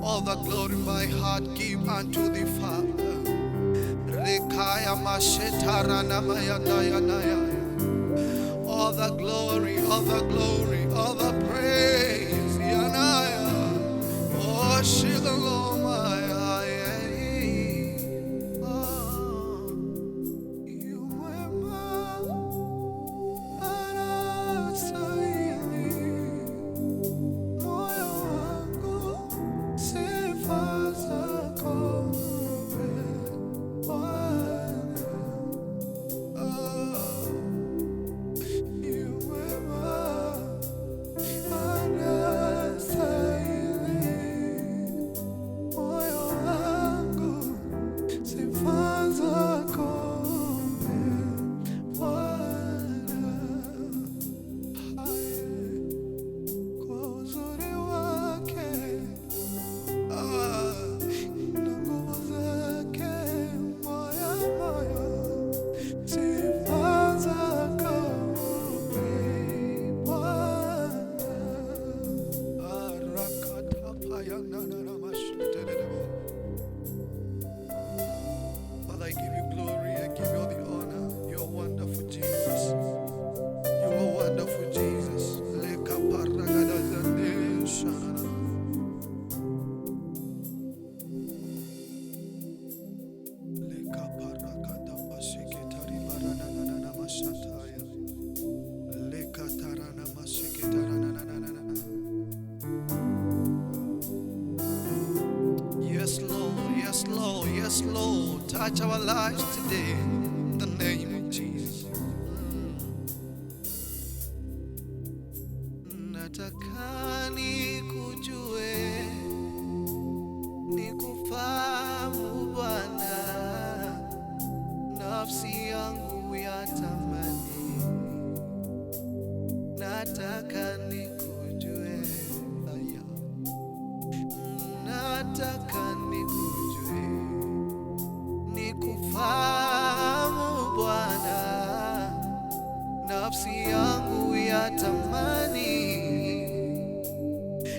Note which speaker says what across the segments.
Speaker 1: All the glory my heart give unto the Father. All the glory, all the glory, all the praise. Oh, Shalom, Father, I give you glory, I give you all the honor. You are wonderful, Jesus. You are wonderful, Jesus. Yes, Lord, yes, Lord, yes, Lord. Touch our lives today in the name of Jesus. Nataka nikujue, nikufahamu Bwana, nafsi yangu yatamani. Nataka nikujue, nataka nikujue, nikufahamu Bwana, nafsi yangu yatamani.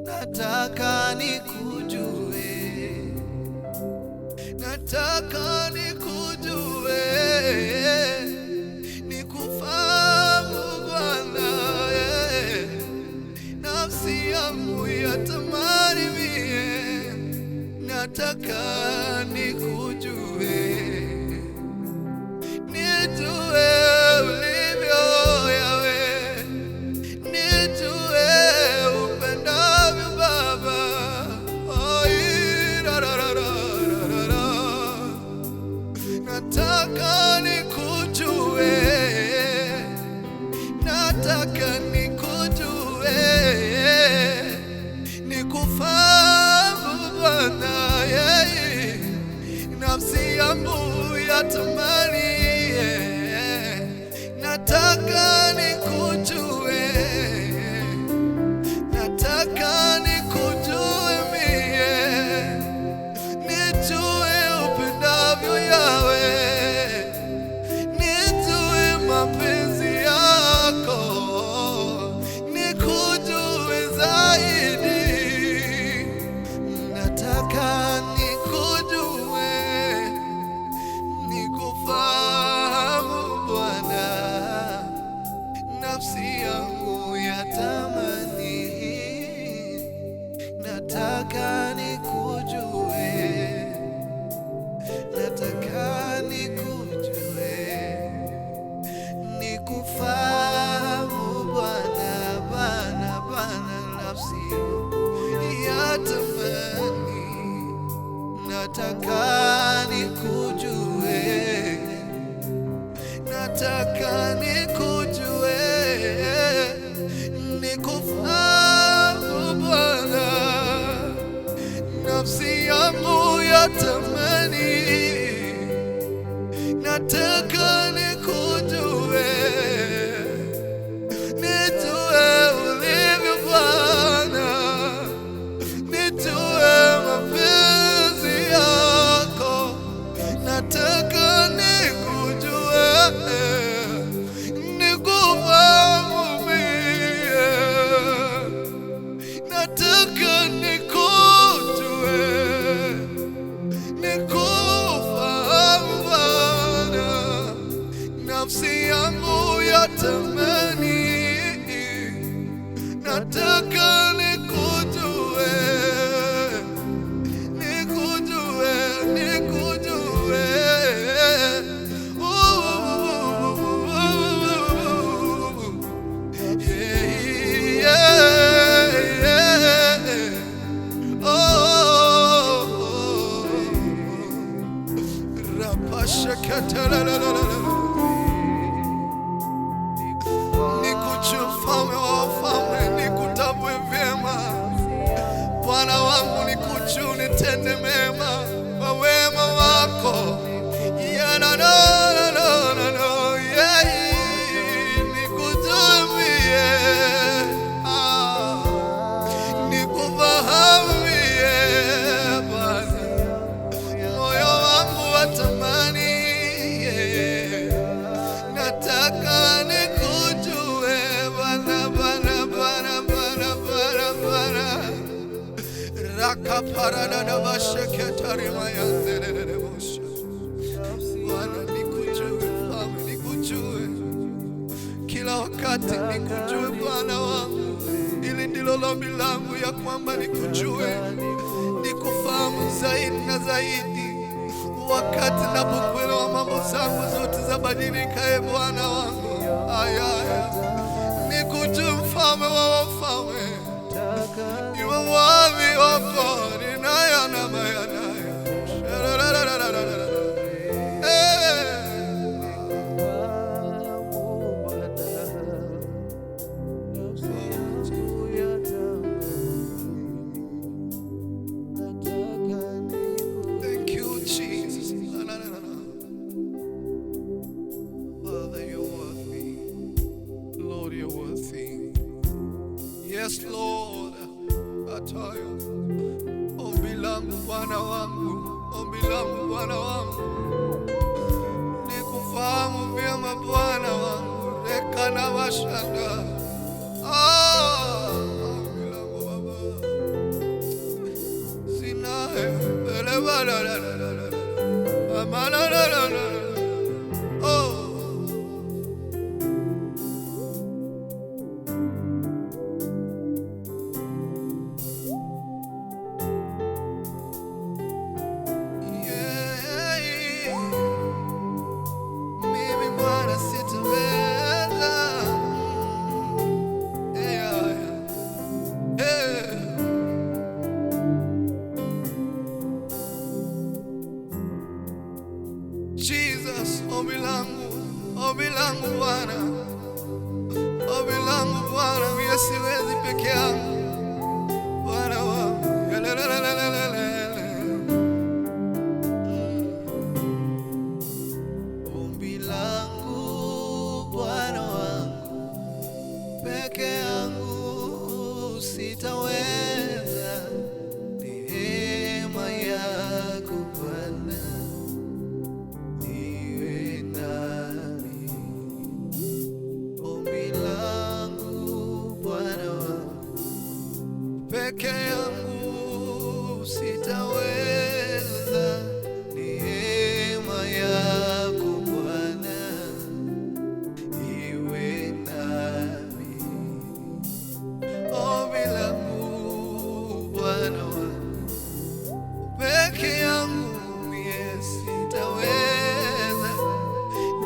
Speaker 1: Nataka nikujue, nataka nikujue, nikufahamu Bwana, nafsi yangu yatamani mie. Nataka nikujue, nijue ulivyo Yawe, nijue upendavyo Baba. Nataka nikujue, nataka nikujue, nikufahamu Bwana, nafsi yangu yatamani. Nataka nikujue, nataka nikujue mie, nijue upendavyo Yawe, nijue mapenzi yako, nikujue zaidi. Nataka nikujue, nikufahamu Bwana, nafsi yangu yatamani. Nataka nikujue, nataka nikujue, nikufahamu Bwana, Bwana, Bwana, nafsi yangu yatamani. Nataka nikujue, nataka nikujue, nikufahamu Bwana, nafsi yangu yatamani. Nataka nikujue, nijue ulivyo Bwana, nijue mapenzi yako. Nataka nikujue, watamani, nataka nikujue, nikujue, nikujue. Nikujue mfalme wa wafalme, nikutambue vyema Bwana wangu, nikujue, nitende mema kwa wema wako. Nikujue mie, nikufahamu mie Bwana, moyo wangu watamani, nataka nikujue Bwana, Bwana, Bwana, Bwana, Bwana, Bwana. Rakaparadadabasheketarimayandelelebosha. Bwana, nikujue mfalme, nikujue kila wakati, nikujue Bwana wangu. Ili ndilo ombi langu, ya kwamba nikujue, nikufahamu zaidi na zaidi. Wakati napokuelewa, mambo zangu zote zabadilika, Bwana wangu. Aya, nikujue mfalme wa wafalme, iwe wapi wako ninaya na mayanaya. Thank you, Jesus. Father, you're worthy. Lord, you're worthy. Yes, Lord. Ataya. Ombi langu Bwana wangu, ombi langu Bwana wangu, nikufahamu vyema Bwana wangu. Reka na washanda. Ombi langu Baba. Sinae. Jesus, ombi langu Bwana, ombi langu Bwana, mimi siwezi peke yangu Bwana wangu. Ombi langu Bwana wangu, peke yangu sitaweza, neema yako Bwana iwe nami. Ombi langu Bwana wangu, peke yangu sitaweza, neema yako Bwana iwe nami. Ombi langu Bwana wangu, peke yangu mie sitaweza,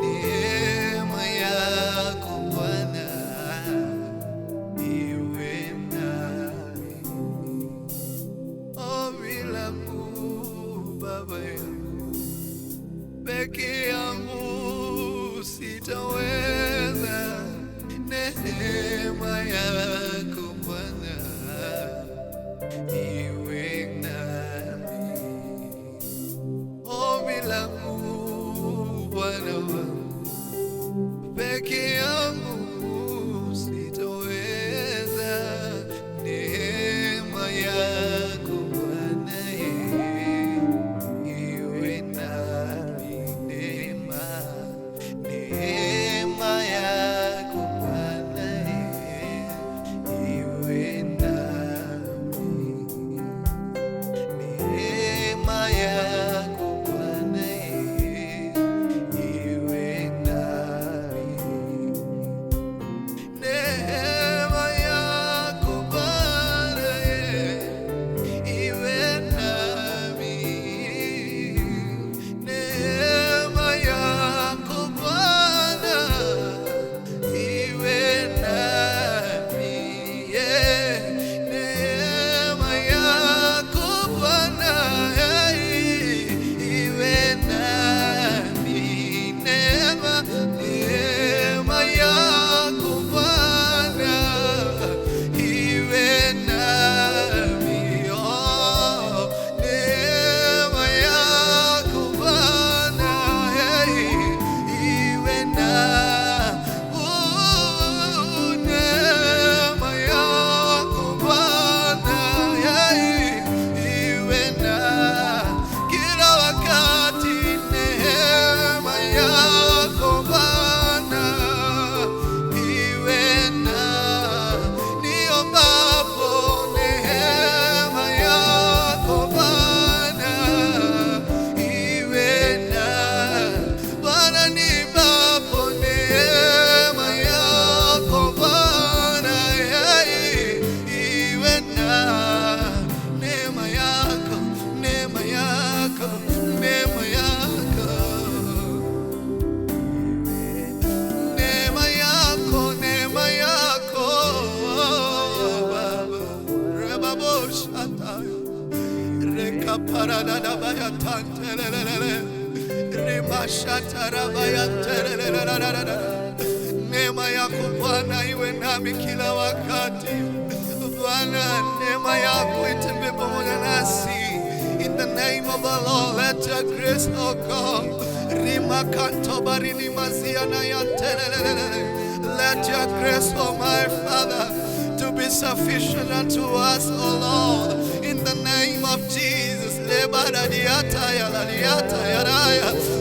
Speaker 1: neema yako Bwana iwe nami. Ombi langu Baba yangu, peke yangu sitaweza, neema yako Bwana iwe nami. Ombi langu Bwana wangu, peke yangu sitaweza, neema yako Bwana iwe nami. Neema yako Bwana iwe nami. Neema yako Bwana iwe nami. Neema yako Bwana iwe nami kila wakati. Bwana, neema yako itembee pamoja nasi. In the name of the Lord, let your grace, oh God, let your grace, oh my Father, to be sufficient unto us, oh Lord, in the name of Jesus.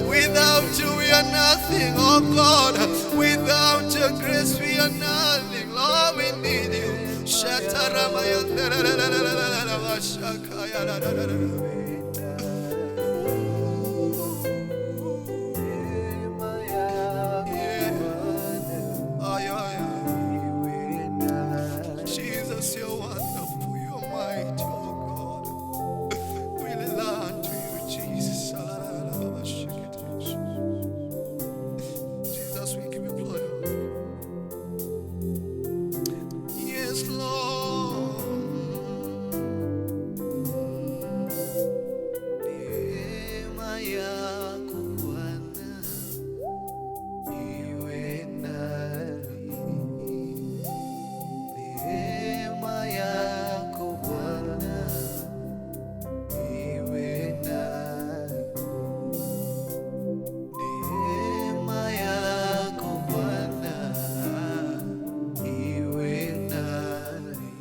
Speaker 1: Without you we are nothing, oh God. Without your grace we are nothing. Lord, we need you. Jesus, you're wonderful, you're mighty, oh God. We belong to you, Jesus. Jesus, we give you glory. Yes, Lord. Neema yako Bwana iwe nami. Neema yako Bwana iwe nami. Neema yako Bwana iwe nami.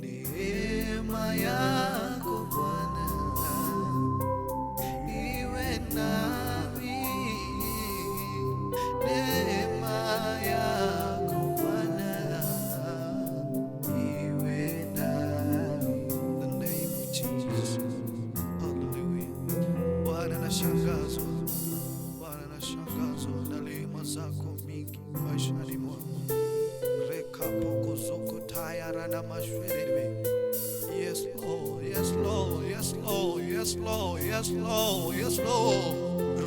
Speaker 1: Neema yako Bwana iwe nami. Neema yako Bwana iwe nami. In the name of Jesus. Hallelujah. Bwana nashangazwa. Bwana nashangazwa na neema zako mingi maishani mwangu. Rekapoko zoko tayara na mashwerebe. Yes, Lord. Yes, Lord. Yes, Lord. Yes, Lord. Yes, Lord. Yes, Lord.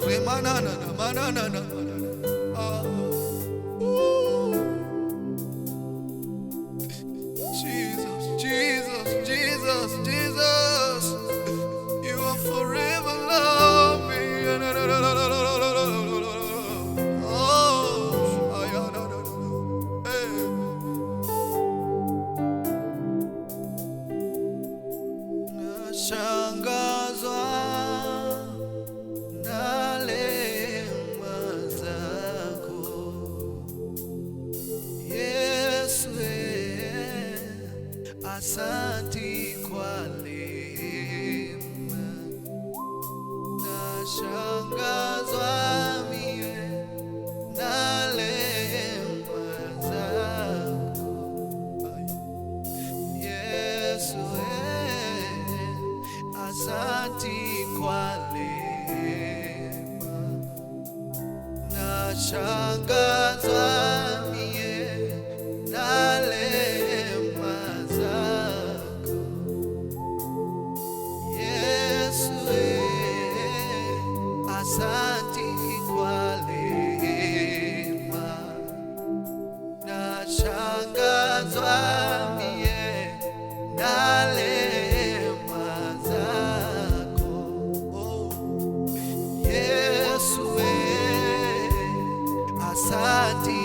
Speaker 1: Remanana, manana. Ah. Ooh. Jesus, Jesus, Jesus, Jesus. You are forever loving. Oh, hey. Nashangazwa na neema zako Yesu, asanti kwa neema. Nashangazwa mie na neema zako Yesu, asanti kwa neema. Nashangazwa mie na neema zako Yesu, asanti kwa neema. Nashangazwa mie na neema zako. Oh, Yesu, asanti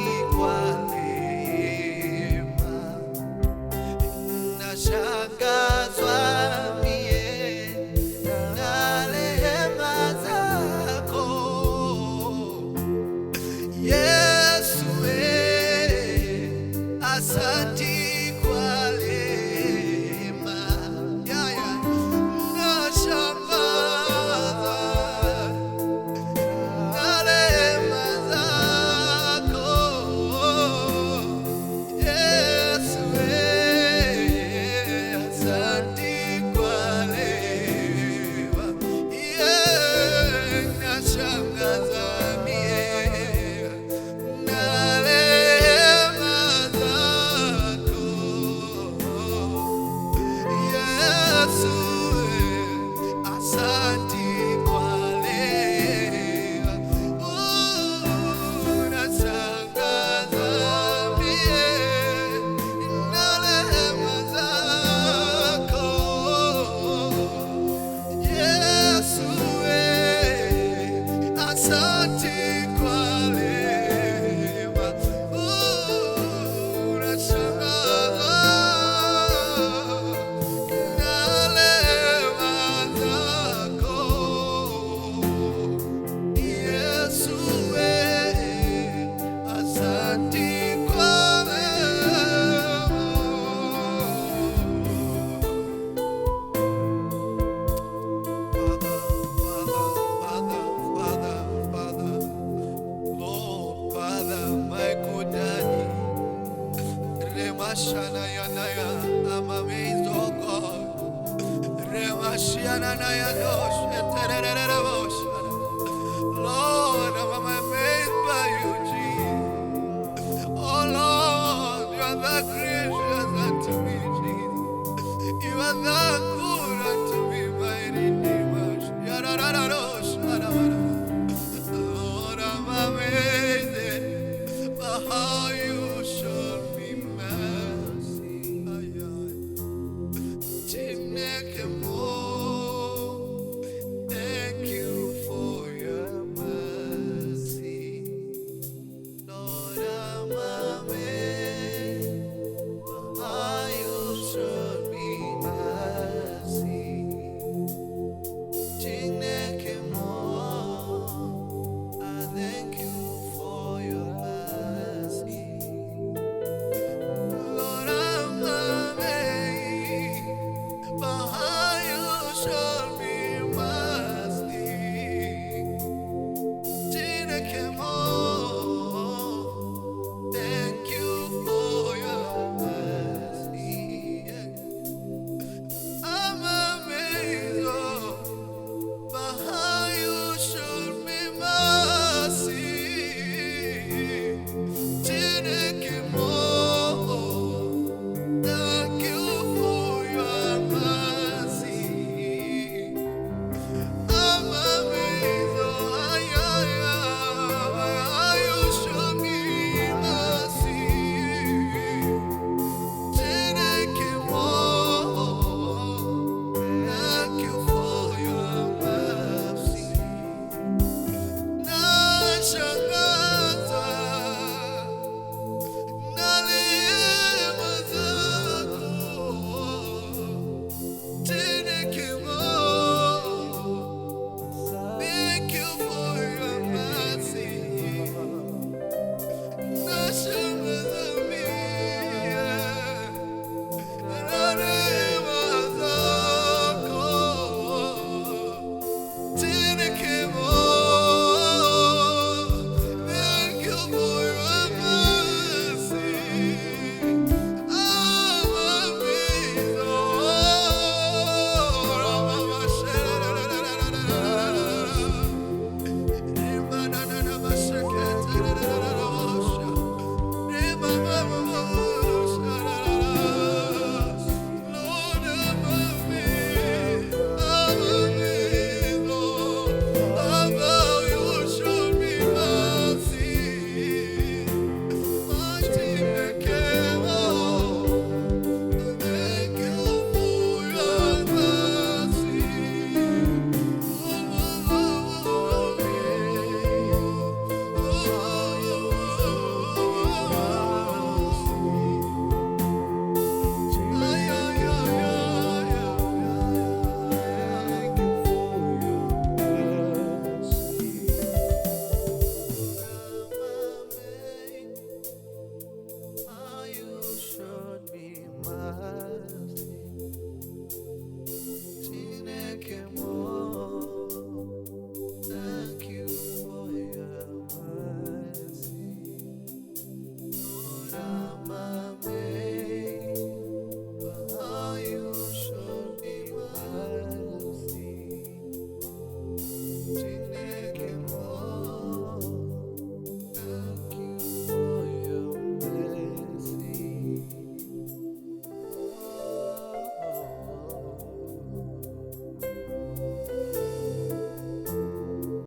Speaker 1: Mashana yanaya. I'm amazed, oh God. Remashiana naya